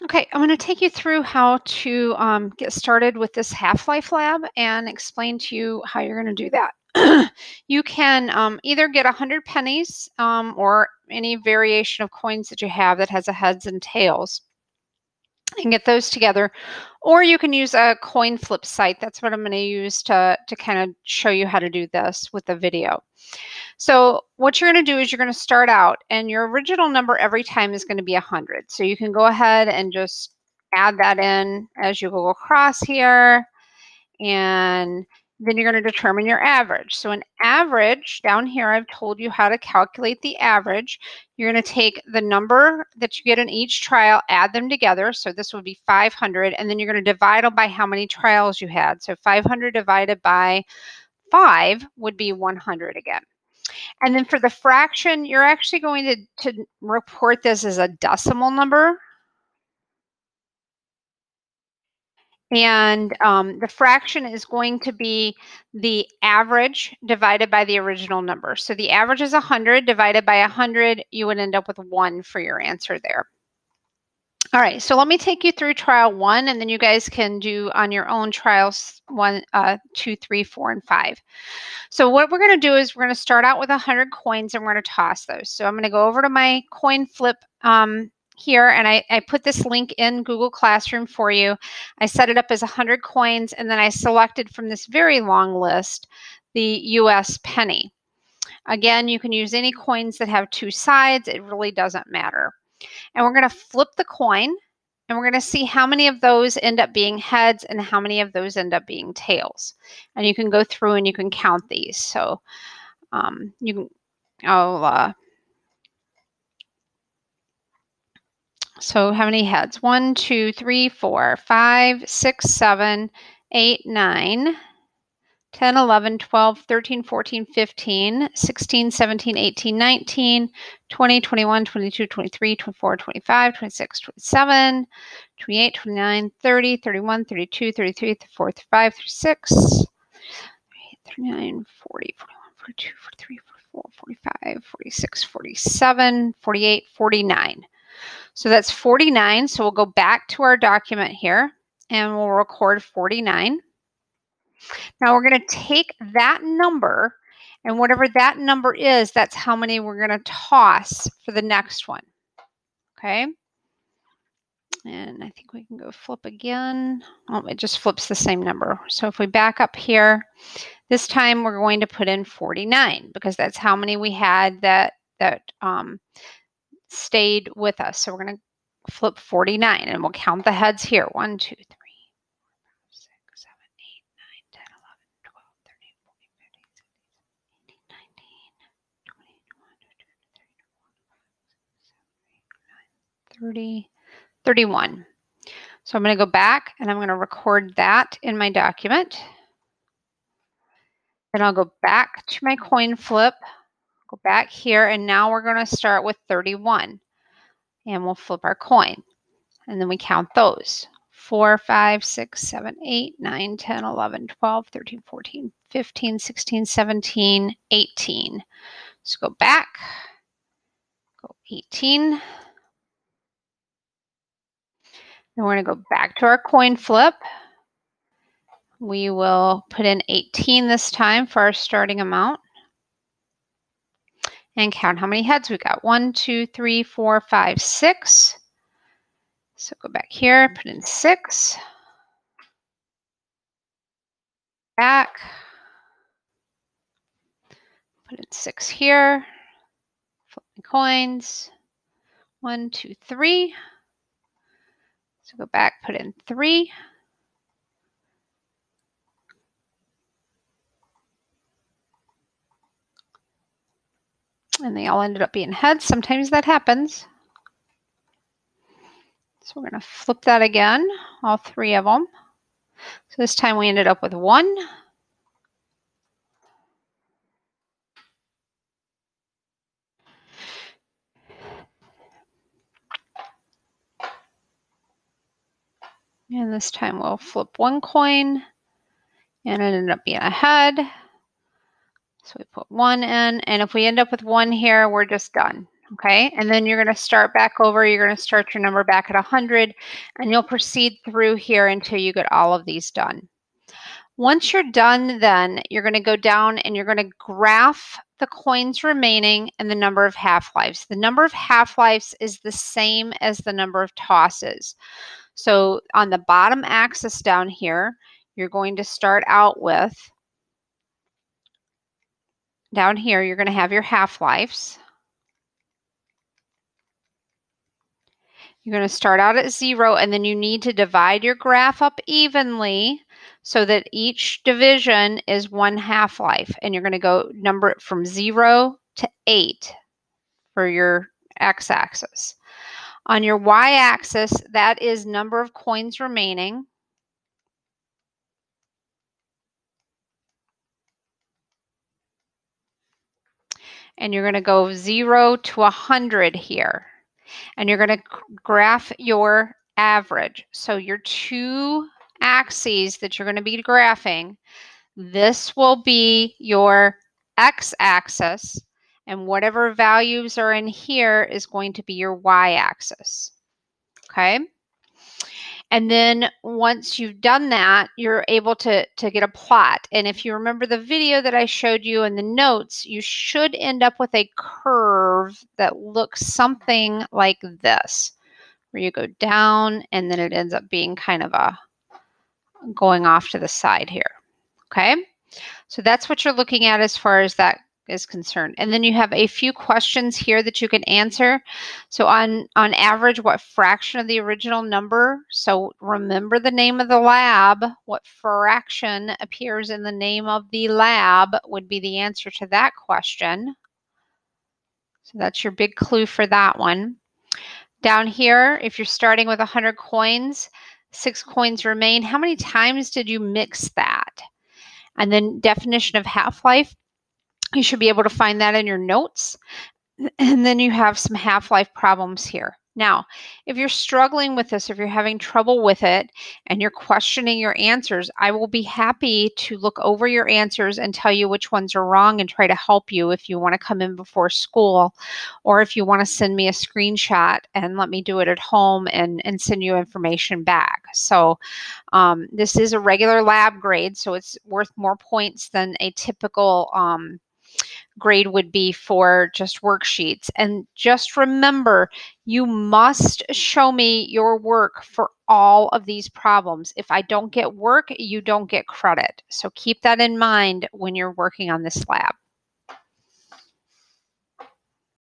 Okay, I'm going to take you through how to get started with this Half-Life Lab and explain to you how you're going to do that. You can either get 100 pennies or any variation of coins that you have that has a heads and tails and get those together. Or you can use a coin flip site. That's what I'm going to use to kind of show you how to do this with the video. So what you're going to do is you're going to start out, and your original number every time is going to be 100. So you can go ahead and just add that in as you go across here, and then you're going to determine your average. So an average, down here I've told you how to calculate the average. You're going to take the number that you get in each trial, add them together. So this would be 500, and then you're going to divide them by how many trials you had. So 500 divided by 5 would be 100 again. And then for the fraction, you're actually going to report this as a decimal number. And the fraction is going to be the average divided by the original number. So the average is 100 divided by 100. You would end up with 1 for your answer there. All right, so let me take you through trial 1, and then you guys can do on your own trials 1, 2, 3, 4, and 5. So what we're going to do is we're going to start out with 100 coins, and we're going to toss those. So I'm going to go over to my coin flip here, and I put this link in Google Classroom for you. I set it up as 100 coins, and then I selected from this very long list the US penny. Again, you can use any coins that have 2 sides. It really doesn't matter. And we're going to flip the coin, and we're going to see how many of those end up being heads and how many of those end up being tails. And you can go through and you can count these. So you can, so how many heads? 1, 2, 3, 4, 5, 6, 7, 8, 9, 10, 11, 12, 13, 14, 15, 16, 17, 18, 19, 20, 21, 22, 23, 24, 25, 26, 27, 28, 29, 30, 31, 32, 33, 34, 35, 36, 39, 40, 41, 42, 43, 44, 45, 46, 47, 48, 49. So that's 49. So we'll go back to our document here and we'll record 49. Now we're going to take that number, and whatever that number is, that's how many we're going to toss for the next one. Okay. And I think we can go flip again. Oh, it just flips the same number. So if we back up here, this time we're going to put in 49 because that's how many we had that stayed with us. So we're going to flip 49, and we'll count the heads here. 1, 2, 3, 4, 5, 6, 7, 8, 9, 10, 11, 12, 13, 14, 15, 16, 17, 18, 19, 20, 21, 22, 23, 24, 30, 31. So I'm going to go back and I'm going to record that in my document. Then I'll go back to my coin flip, go back here, and now we're going to start with 31. And we'll flip our coin. And then we count those. 4, 5, 6, 7, 8, 9, 10, 11, 12, 13, 14, 15, 16, 17, 18. So go back, go 18. Then we're going to go back to our coin flip. We will put in 18 this time for our starting amount. And count how many heads we got. 1, 2, 3, 4, 5, 6. So go back here, put in 6. Back. Put in 6 here. Flip my coins. 1, 2, 3. So go back, put in 3. And they all ended up being heads. Sometimes that happens. So we're going to flip that again, all 3 of them. So this time we ended up with 1. And this time we'll flip 1 coin, and it ended up being a head. So we put 1 in, and if we end up with 1 here, we're just done. Okay, and then you're going to start back over. You're going to start your number back at 100, and you'll proceed through here until you get all of these done. Once you're done, then you're going to go down and you're going to graph the coins remaining and the number of half-lives. The number of half-lives is the same as the number of tosses. So on the bottom axis down here, you're going to start out with, down here, you're going to have your half-lives. You're going to start out at 0, and then you need to divide your graph up evenly so that each division is 1 half-life. And you're going to go number it from 0 to 8 for your x-axis. On your y-axis, that is number of coins remaining. And you're going to go 0 to 100 here. And you're going to graph your average. So your two axes that you're going to be graphing, this will be your x-axis, and whatever values are in here is going to be your y-axis. Okay? And then once you've done that, you're able to get a plot. And if you remember the video that I showed you in the notes, you should end up with a curve that looks something like this, where you go down and then it ends up being kind of a going off to the side here. Okay, so that's what you're looking at as far as that is concerned. And then you have a few questions here that you can answer. So on average, what fraction of the original number? So remember the name of the lab. What fraction appears in the name of the lab would be the answer to that question. So that's your big clue for that one. Down here, if you're starting with 100 coins, 6 coins remain. How many times did you mix that? And then definition of half-life, you should be able to find that in your notes. And then you have some half-life problems here. Now, if you're struggling with this, if you're having trouble with it and you're questioning your answers, I will be happy to look over your answers and tell you which ones are wrong and try to help you if you want to come in before school, or if you want to send me a screenshot and let me do it at home and send you information back. So this is a regular lab grade, so it's worth more points than a typical grade would be for just worksheets. And just remember, you must show me your work for all of these problems. If I don't get work, you don't get credit. So keep that in mind when you're working on this lab.